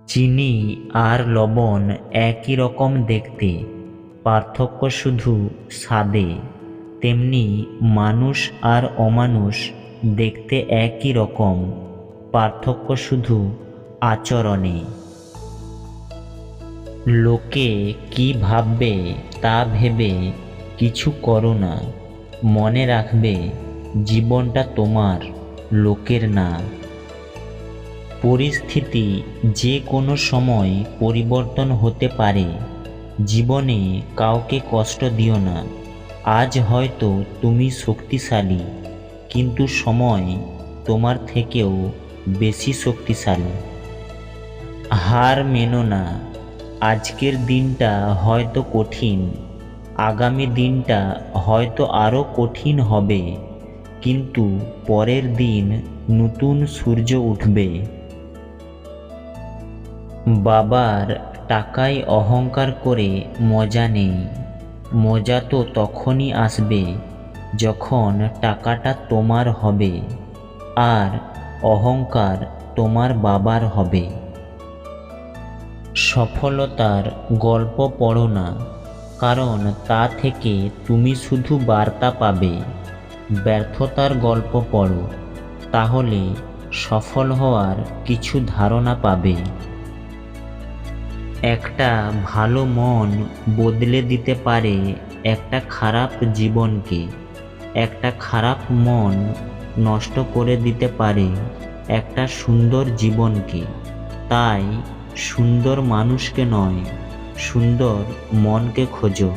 চিনি আর লবণ একই রকম দেখতে, পার্থক্য শুধু স্বাদে। তেমনি মানুষ আর অমানুষ দেখতে একই রকম, পার্থক্য শুধু আচরণে। লোকে কি ভাববে তা ভেবে কিছু করো না, মনে রাখবে জীবনটা তোমার, লোকের না। পরিস্থিতি যে কোনো সময় পরিবর্তন হতে পারে, জীবনে কাউকে কষ্ট দিও না। আজ হয়তো তুমি শক্তিশালী, কিন্তু সময় তোমার থেকেও বেশি শক্তিশালী। হার মেনো না, আজকের দিনটা হয়তো কঠিন, আগামী দিনটা হয়তো আরও কঠিন হবে, কিন্তু পরের দিন নতুন সূর্য উঠবে। বাবার টাকায় অহংকার করে মজা নেই, মজা তো তখনই আসবে যখন টাকাটা তোমার হবে আর অহংকার তোমার বাবার হবে। সফলতার গল্প পড়ো না, কারণ তা থেকে তুমি শুধু বার্তা পাবে। ব্যর্থতার গল্প পড়ো, তাহলে সফল হওয়ার কিছু ধারণা পাবে। একটা ভালো মন বদলে দিতে পারে একটা খারাপ জীবনকে, একটা খারাপ মন নষ্ট করে দিতে পারে একটা সুন্দর জীবনকে। তাই সুন্দর মানুষকে নয়, সুন্দর মনকে খোঁজো।